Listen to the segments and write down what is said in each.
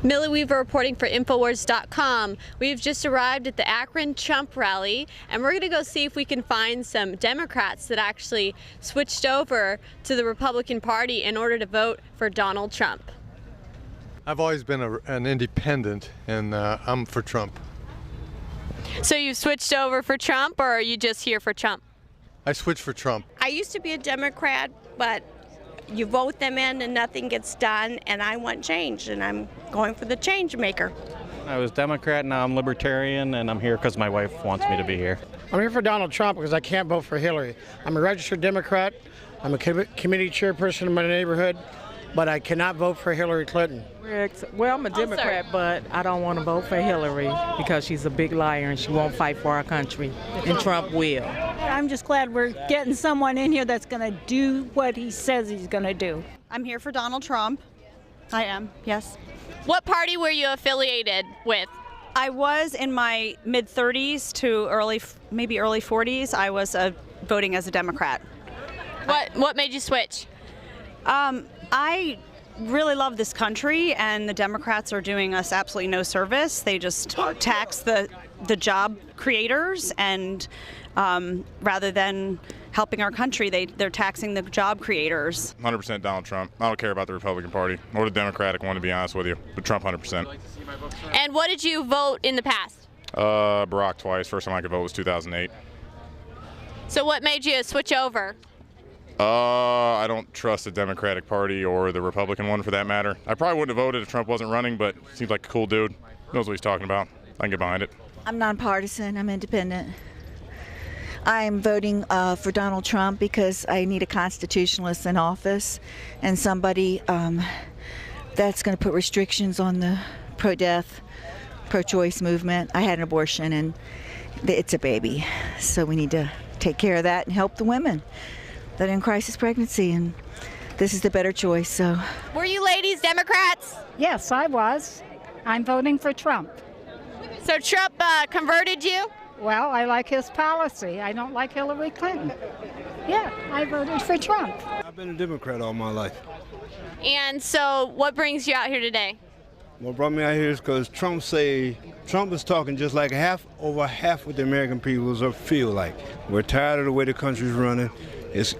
Millie Weaver reporting for Infowars.com. We've just arrived at the Akron Trump rally, and we're going to go see if we can find some Democrats that actually switched over to the Republican Party in order to vote for Donald Trump. I've always been an independent, and I'm for Trump. So you switched over for Trump, or are you just here for Trump? I switched for Trump. I used to be a Democrat, but you vote them in and nothing gets done, and I want change, and I'm going for the change maker. I was Democrat, now I'm Libertarian, and I'm here because my wife wants me to be here. I'm here for Donald Trump because I can't vote for Hillary. I'm a registered Democrat. I'm a committee chairperson in my neighborhood, but I cannot vote for Hillary Clinton. Well, I'm a Democrat, but I don't want to vote for Hillary because she's a big liar and she won't fight for our country, and Trump will. I'm just glad we're getting someone in here that's going to do what he says he's going to do. I'm here for Donald Trump. I am, yes. What party were you affiliated with? I was in my mid-30s to maybe early 40s. I was voting as a Democrat. What made you switch? I really love this country, and the Democrats are doing us absolutely no service. They just tax the job creators, and rather than helping our country, they're taxing the job creators. 100% Donald Trump. I don't care about the Republican Party or the Democratic one, to be honest with you, but Trump 100%. And what did you vote in the past? Barack twice. First time I could vote was 2008. So what made you switch over? I don't trust the Democratic Party or the Republican one for that matter. I probably wouldn't have voted if Trump wasn't running, but seems like a cool dude. Knows what he's talking about. I can get behind it. I'm nonpartisan. I'm independent. I'm voting for Donald Trump because I need a constitutionalist in office and somebody that's going to put restrictions on the pro-death, pro-choice movement. I had an abortion and it's a baby, so we need to take care of that and help the women that are in crisis pregnancy, and this is the better choice. So, were you ladies Democrats? Yes, I was. I'm voting for Trump. So Trump converted you? Well, I like his policy. I don't like Hillary Clinton. Yeah, I voted for Trump. I've been a Democrat all my life. And so what brings you out here today? What brought me out here is because Trump is talking just like over half what the American people feel like. We're tired of the way the country's running.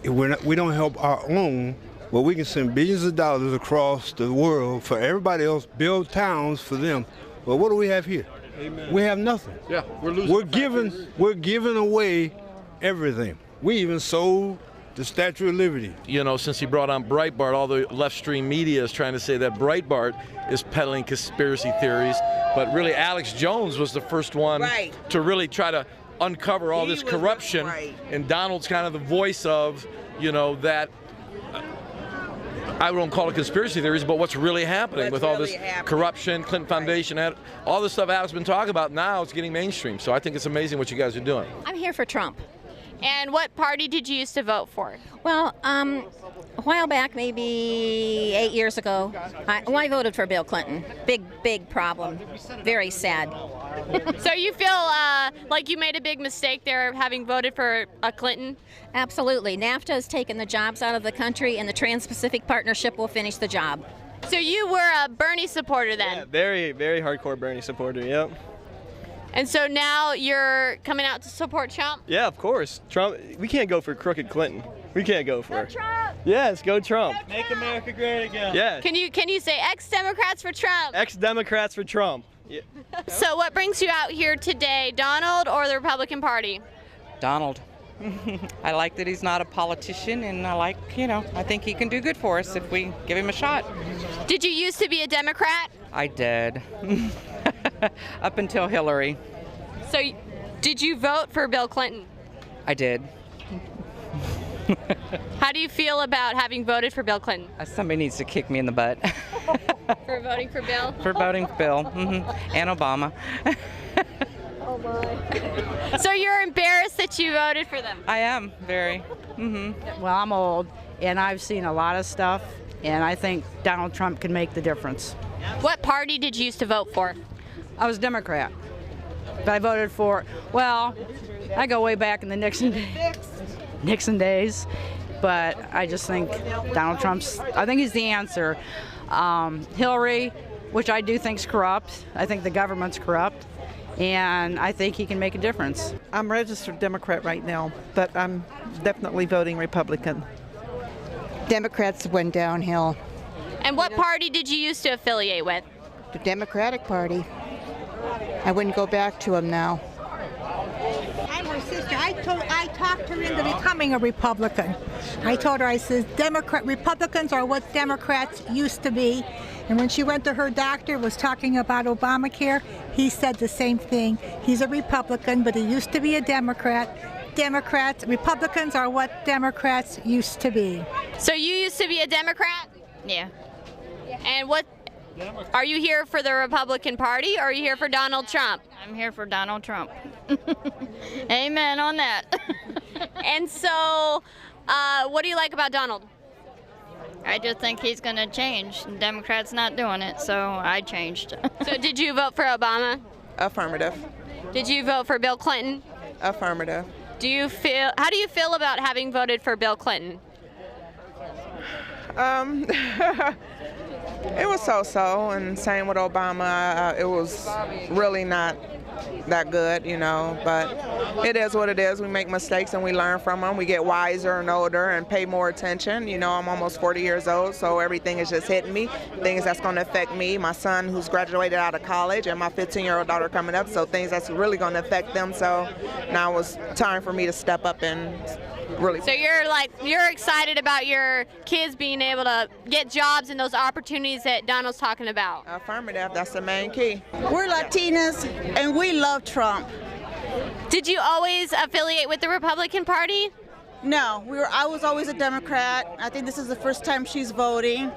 We don't help our own, but we can send billions of dollars across the world for everybody else, build towns for them. But what do we have here? Amen. We have nothing. Yeah, we're losing. We're giving away everything. We even sold the Statue of Liberty. You know, since he brought on Breitbart, all the left-stream media is trying to say that Breitbart is peddling conspiracy theories, but really Alex Jones was the first one to really try to uncover all this corruption, and Donald's kind of the voice of, you know, that I won't call it conspiracy theories, but what's really happening with all this corruption, Clinton Foundation, all this stuff Alex has been talking about. Now it's getting mainstream, so I think it's amazing what you guys are doing. I'm here for Trump. And what party did you used to vote for? Well, a while back, maybe 8 years ago, I voted for Bill Clinton. Big problem. Very sad. So you feel like you made a big mistake there having voted for Clinton? Absolutely. NAFTA has taken the jobs out of the country, and the Trans-Pacific Partnership will finish the job. So you were a Bernie supporter then? Yeah, very, very hardcore Bernie supporter, yep. And so now you're coming out to support Trump? Yeah, of course. Trump. We can't go for crooked Clinton. We can't go for Trump. Yes, go Trump. Go Trump. Make America great again. Yeah. Can you say ex-Democrats for Trump? Ex-Democrats for Trump. Yeah. So what brings you out here today, Donald or the Republican Party? Donald. I like that he's not a politician, and I think he can do good for us if we give him a shot. Did you used to be a Democrat? I did. Up until Hillary. So did you vote for Bill Clinton? I did. How do you feel about having voted for Bill Clinton? Somebody needs to kick me in the butt. For voting for Bill? For voting for Bill, and Obama. Oh my. So you're embarrassed that you voted for them? I am, very. Well, I'm old, and I've seen a lot of stuff, and I think Donald Trump can make the difference. What party did you used to vote for? I was Democrat, but I voted for, well, I go way back in the Nixon days, but I just think Donald Trump's, I think he's the answer. Hillary, which I do think's corrupt. I think the government's corrupt, and I think he can make a difference. I'm registered Democrat right now, but I'm definitely voting Republican. Democrats went downhill. And what party did you used to affiliate with? The Democratic Party. I wouldn't go back to them now. I'm her sister. I talked her into becoming a Republican. I told her, I said, Republicans are what Democrats used to be. And when she went to her doctor, was talking about Obamacare, he said the same thing. He's a Republican, but he used to be a Democrat. Republicans are what Democrats used to be. So you used to be a Democrat? Yeah. And what, are you here for the Republican Party or are you here for Donald Trump? I'm here for Donald Trump. Amen on that. And so, what do you like about Donald? I just think he's going to change. Democrats not doing it, so I changed. So did you vote for Obama? Affirmative. Did you vote for Bill Clinton? Affirmative. How do you feel about having voted for Bill Clinton? It was so-so, and same with Obama. It was really not that good, you know, but it is what it is. We make mistakes and we learn from them. We get wiser and older and pay more attention. You know, I'm almost 40 years old, so everything is just hitting me, things that's going to affect me, my son who's graduated out of college, and my 15-year-old daughter coming up, so things that's really going to affect them. So now it's time for me to step up and really. So you're excited about your kids being able to get jobs and those opportunities that Donald's talking about? Affirmative, that's the main key. We're Latinas and we love Trump. Did you always affiliate with the Republican Party? No, I was always a Democrat. I think this is the first time she's voting.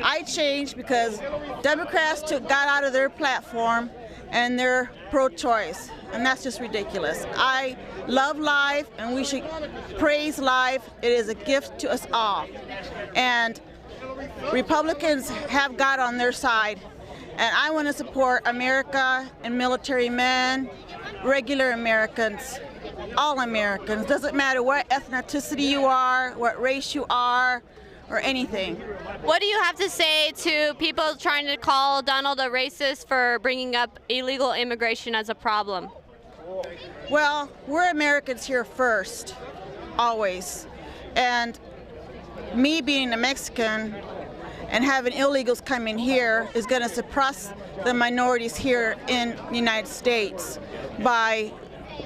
I changed because Democrats got out of their platform and they're pro-choice, and that's just ridiculous. I love life, and we should praise life. It is a gift to us all. And Republicans have God on their side, and I want to support America and military men, regular Americans, all Americans. Doesn't matter what ethnicity you are, what race you are, or anything. What do you have to say to people trying to call Donald a racist for bringing up illegal immigration as a problem? Well, we're Americans here first, always. And me being a Mexican and having illegals come in here is going to suppress the minorities here in the United States by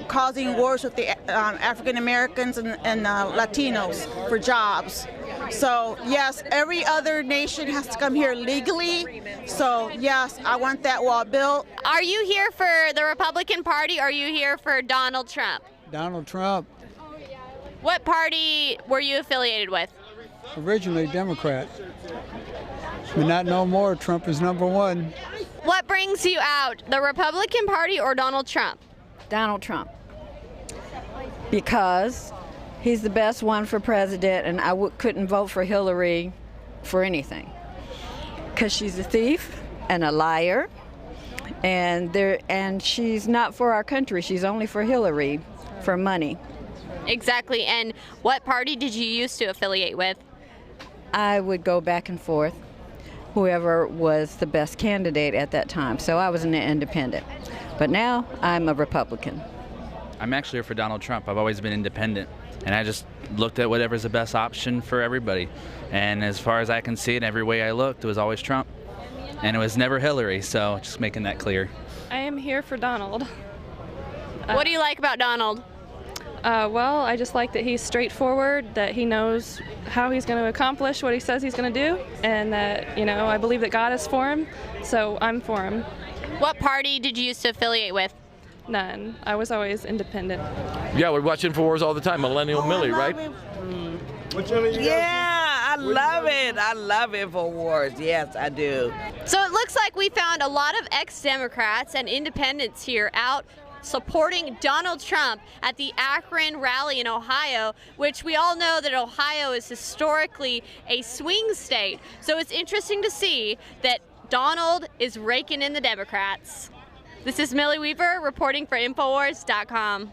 causing wars with the African Americans and Latinos for jobs. So yes, every other nation has to come here legally. So yes, I want that wall built. Are you here for the Republican Party or are you here for Donald Trump? Donald Trump. What party were you affiliated with? Originally Democrat, but not no more. Trump is number one. What brings you out, the Republican Party or Donald Trump? Donald Trump, because he's the best one for president, and I couldn't vote for Hilary for anything, because she's a thief and a liar, and she's not for our country. She's only for Hilary, for money. Exactly. And what party did you used to affiliate with? I would go back and forth, whoever was the best candidate at that time. So I was an independent. But now I'm a Republican. I'm actually here for Donald Trump. I've always been independent, and I just looked at whatever's the best option for everybody. And as far as I can see it, every way I looked, it was always Trump. And it was never Hillary, so just making that clear. I am here for Donald. What do you like about Donald? Well, I just like that he's straightforward, that he knows how he's going to accomplish what he says he's going to do, and that, you know, I believe that God is for him, so I'm for him. What party did you used to affiliate with? None. I was always independent. Yeah, we watch InfoWars all the time. Millennial Millie, right? Yeah, I love it. I love InfoWars. Yes, I do. So it looks like we found a lot of ex-Democrats and independents here out supporting Donald Trump at the Akron rally in Ohio, which we all know that Ohio is historically a swing state. So it's interesting to see that Donald is raking in the Democrats. This is Millie Weaver reporting for InfoWars.com.